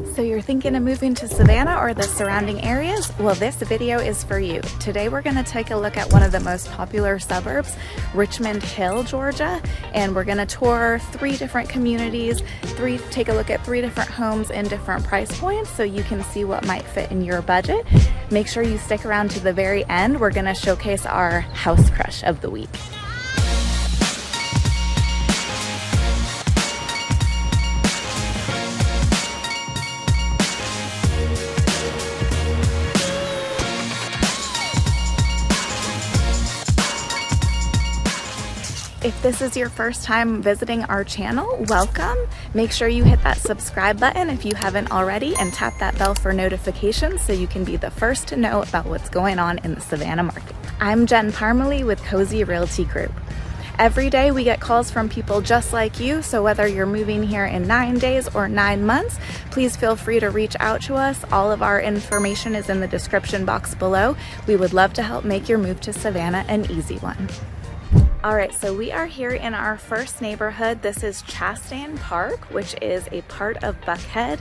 So you're thinking of moving to Savannah or the surrounding areas? Well, this video is for you. Today we're going to take a look at one of the most popular suburbs, Richmond Hill, Georgia, and we're going to tour 3 different communities, take a look at 3 different homes in different price points so you can see what might fit in your budget. Make sure you stick around to the very end. We're going to showcase our house crush of the week. If this is your first time visiting our channel, welcome. Make sure you hit that subscribe button if you haven't already and tap that bell for notifications so you can be the first to know about what's going on in the Savannah market. I'm Jen Parmalee with Cozy Realty Group. Every day we get calls from people just like you, so whether you're moving here in 9 days or 9 months, please feel free to reach out to us. All of our information is in the description box below. We would love to help make your move to Savannah an easy one. All right, so we are here in our first neighborhood. This is Chastain Park, which is a part of Buckhead.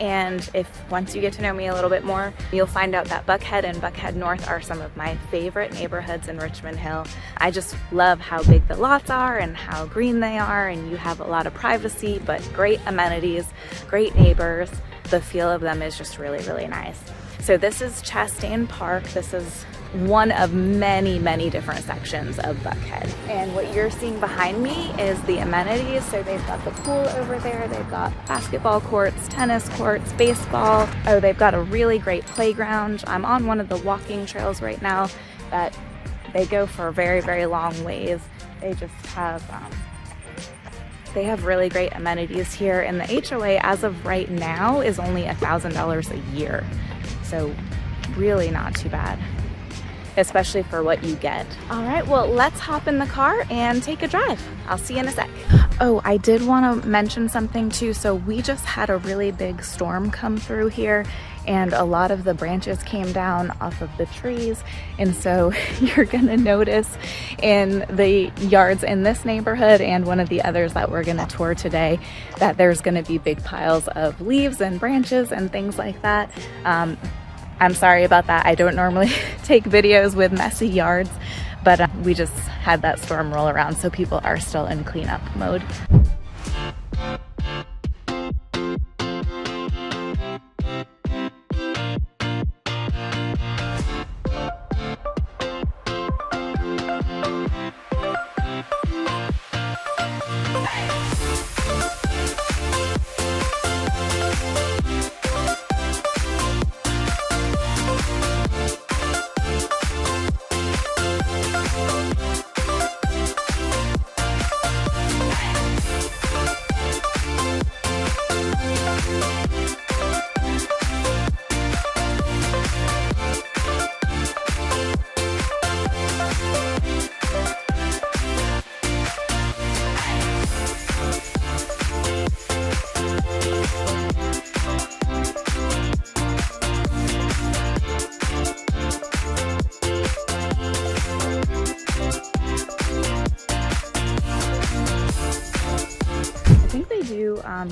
And once you get to know me a little bit more, you'll find out that Buckhead and Buckhead North are some of my favorite neighborhoods in Richmond Hill. I just love how big the lots are and how green they are, and you have a lot of privacy, but great amenities, great neighbors. The feel of them is just really, really nice. So this is Chastain Park. This is one of many, many different sections of Buckhead. And what you're seeing behind me is the amenities. So they've got the pool over there, they've got basketball courts, tennis courts, baseball. Oh, they've got a really great playground. I'm on one of the walking trails right now that they go for very, very long ways. They just have, they have really great amenities here. And the HOA as of right now is only $1,000 a year. So really not too bad, especially for what you get. All right, well, let's hop in the car and take a drive. I'll see you in a sec. Oh, I did want to mention something too. So we just had a really big storm come through here and a lot of the branches came down off of the trees. And so you're gonna notice in the yards in this neighborhood and one of the others that we're gonna tour today that there's gonna be big piles of leaves and branches and things like that. I'm sorry about that. I don't normally take videos with messy yards, but we just had that storm roll around, so people are still in cleanup mode.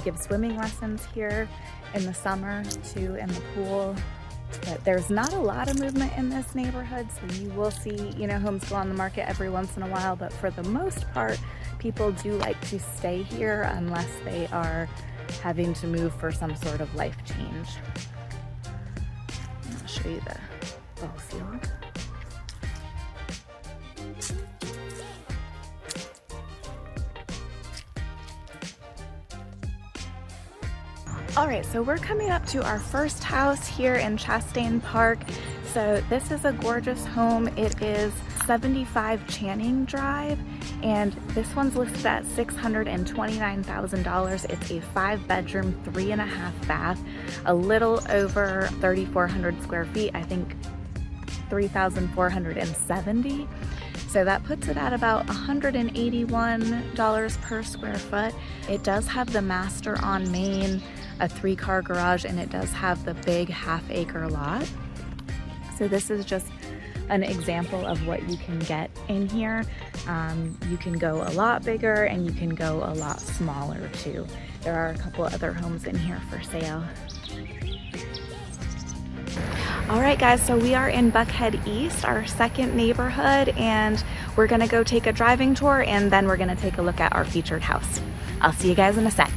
Give swimming lessons here in the summer too, in the pool. But there's not a lot of movement in this neighborhood, so you will see, homes go on the market every once in a while, but for the most part, people do like to stay here unless they are having to move for some sort of life change. I'll show you the ball field. All right, so we're coming up to our first house here in Chastain Park. So this is a gorgeous home. It is 75 Channing Drive, and this one's listed at $629,000. It's a 5-bedroom, 3.5 bath, a little over 3,400 square feet. I think 3,470. So that puts it at about $181 per square foot. It does have the master on main, a 3-car garage, and it does have the big half-acre lot. So this is just an example of what you can get in here. You can go a lot bigger and you can go a lot smaller too. There are a couple other homes in here for sale. All right, guys, so we are in Buckhead East, our second neighborhood, and we're gonna go take a driving tour, and then we're gonna take a look at our featured house. I'll see you guys in a sec.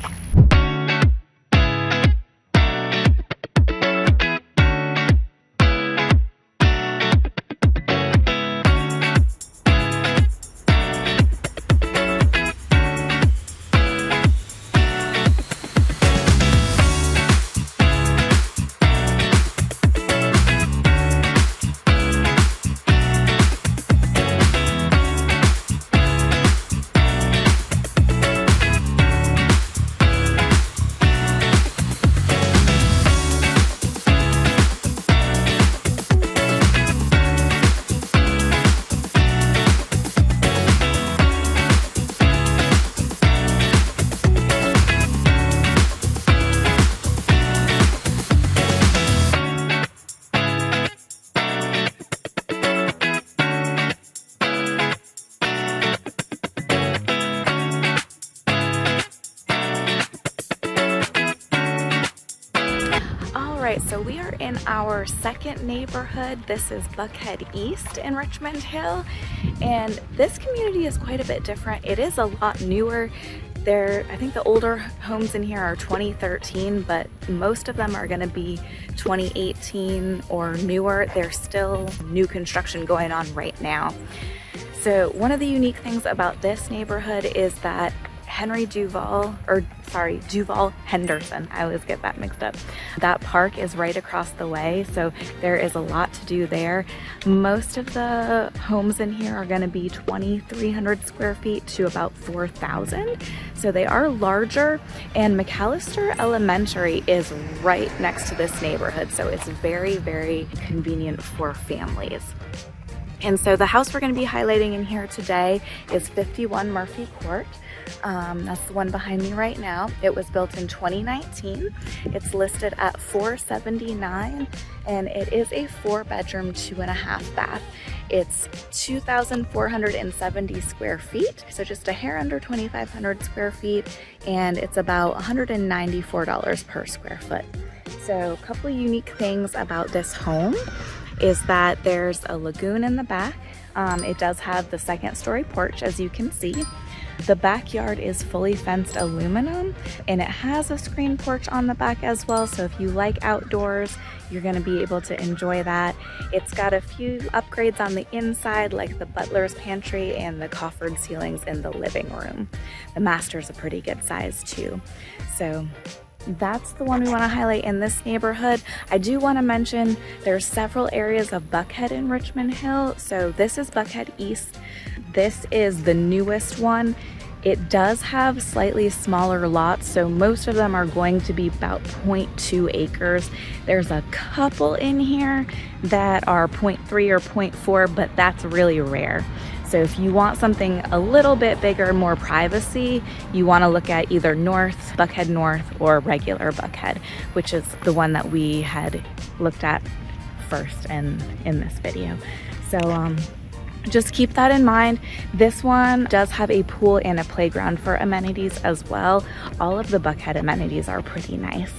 So we are in our second neighborhood. This is Buckhead East in Richmond Hill, and this community is quite a bit different. It is a lot newer. I think the older homes in here are 2013, but most of them are going to be 2018 or newer. There's still new construction going on right now. So one of the unique things about this neighborhood is that Duval Henderson, I always get that mixed up. That park is right across the way, so there is a lot to do there. Most of the homes in here are going to be 2,300 square feet to about 4,000, so they are larger, and McAllister Elementary is right next to this neighborhood, so it's very, very convenient for families. And so the house we're going to be highlighting in here today is 51 Murphy Court. That's the one behind me right now. It was built in 2019. It's listed at $479, and it is a 4-bedroom, 2.5 bath. It's 2,470 square feet, so just a hair under 2,500 square feet, and it's about $194 per square foot. So a couple of unique things about this home is that there's a lagoon in the back. It does have the 2nd-story porch, as you can see. The backyard is fully fenced aluminum, and it has a screen porch on the back as well, so if you like outdoors, you're going to be able to enjoy that. It's got a few upgrades on the inside, like the butler's pantry and the coffered ceilings in the living room. The master's a pretty good size too. So that's the one we want to highlight in this neighborhood. I do want to mention there's several areas of Buckhead in Richmond Hill. So this is Buckhead East. This is the newest one. It does have slightly smaller lots, so most of them are going to be about 0.2 acres. There's a couple in here that are 0.3 or 0.4, but that's really rare. So if you want something a little bit bigger, more privacy, you want to look at either Buckhead North, or regular Buckhead, which is the one that we had looked at first in this video. So just keep that in mind. This one does have a pool and a playground for amenities as well. All of the Buckhead amenities are pretty nice.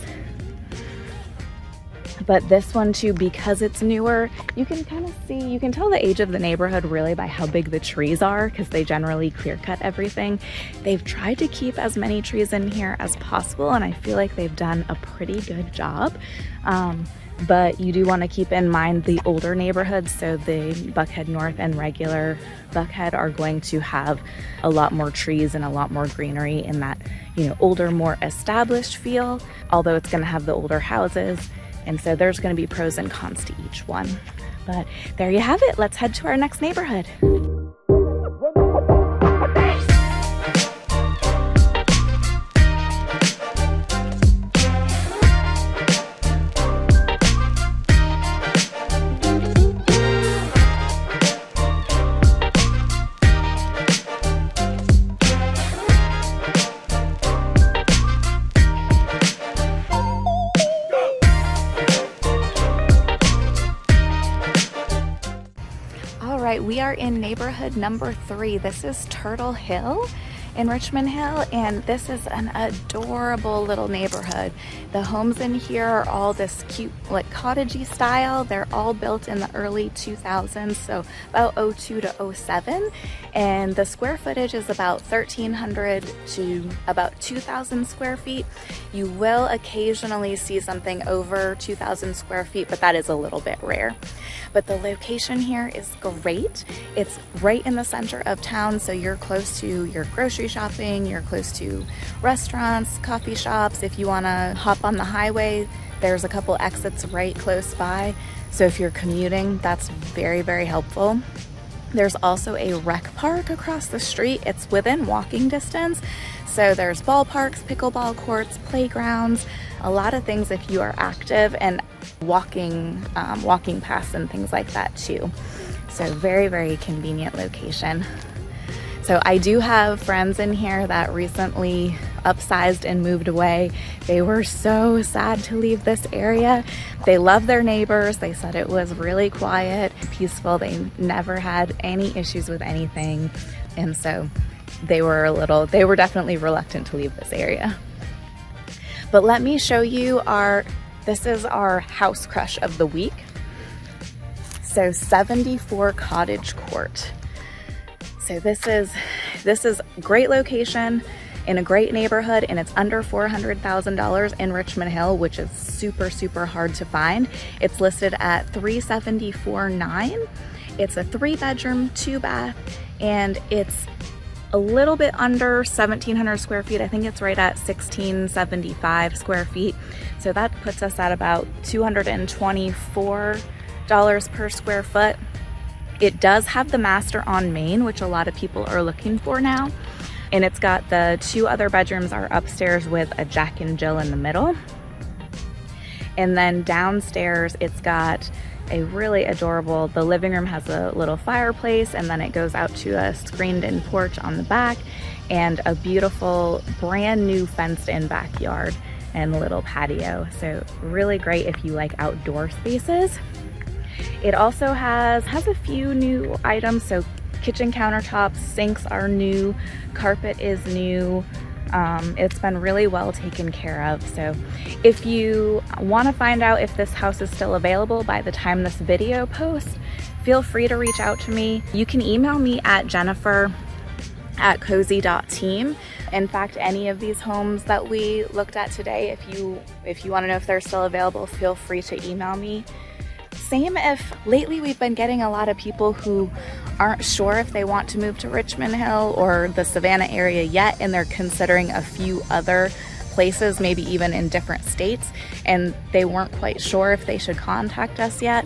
But this one too, because it's newer, you can kind of see, you can tell the age of the neighborhood really by how big the trees are, because they generally clear cut everything. They've tried to keep as many trees in here as possible, and I feel like they've done a pretty good job. But you do want to keep in mind the older neighborhoods, so the Buckhead North and regular Buckhead are going to have a lot more trees and a lot more greenery in that, older, more established feel, although it's going to have the older houses. And so there's going to be pros and cons to each one. But there you have it. Let's head to our next neighborhood. We are in neighborhood number 3. This is Turtle Hill, in Richmond Hill, and this is an adorable little neighborhood. The homes in here are all this cute, like cottagey style. They're all built in the early 2000s, so about 02 to 07, and the square footage is about 1,300 to about 2,000 square feet. You will occasionally see something over 2,000 square feet, but that is a little bit rare. But the location here is great. It's right in the center of town, so you're close to your grocery shopping, you're close to restaurants, coffee shops. If you want to hop on the highway, there's a couple exits right close by. So if you're commuting, that's very, very helpful. There's also a rec park across the street. It's within walking distance. So there's ballparks, pickleball courts, playgrounds, a lot of things if you are active, and walking paths and things like that too. So very, very convenient location. So I do have friends in here that recently upsized and moved away. They were so sad to leave this area. They love their neighbors. They said it was really quiet, peaceful. They never had any issues with anything. And so they were definitely reluctant to leave this area. But let me show you this is our house crush of the week. So 74 Cottage Court. So this is great location in a great neighborhood, and it's under $400,000 in Richmond Hill, which is super, super hard to find. It's listed at $374,900. It's a 3-bedroom, 2-bath, and it's a little bit under 1,700 square feet. I think it's right at 1,675 square feet. So that puts us at about $224 per square foot. It does have the master on main, which a lot of people are looking for now. And it's got the 2 other bedrooms are upstairs with a Jack and Jill in the middle. And then downstairs, it's got a really adorable, the living room has a little fireplace, and then it goes out to a screened-in porch on the back, and a beautiful brand new fenced-in backyard and little patio. So really great if you like outdoor spaces. It also has a few new items. So kitchen countertops, sinks are new, carpet is new. It's been really well taken care of. So if you want to find out if this house is still available by the time this video posts, feel free to reach out to me. You can email me at jennifer@cozy.team. In fact, any of these homes that we looked at today, if you want to know if they're still available, feel free to email me. Same if lately we've been getting a lot of people who aren't sure if they want to move to Richmond Hill or the Savannah area yet, and they're considering a few other places, maybe even in different states, and they weren't quite sure if they should contact us yet.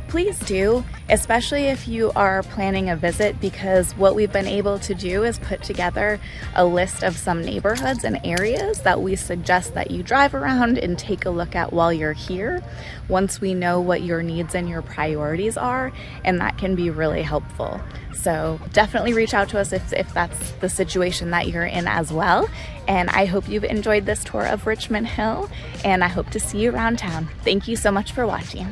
Please do, especially if you are planning a visit, because what we've been able to do is put together a list of some neighborhoods and areas that we suggest that you drive around and take a look at while you're here, once we know what your needs and your priorities are, and that can be really helpful. So definitely reach out to us if that's the situation that you're in as well. And I hope you've enjoyed this tour of Richmond Hill, and I hope to see you around town. Thank you so much for watching.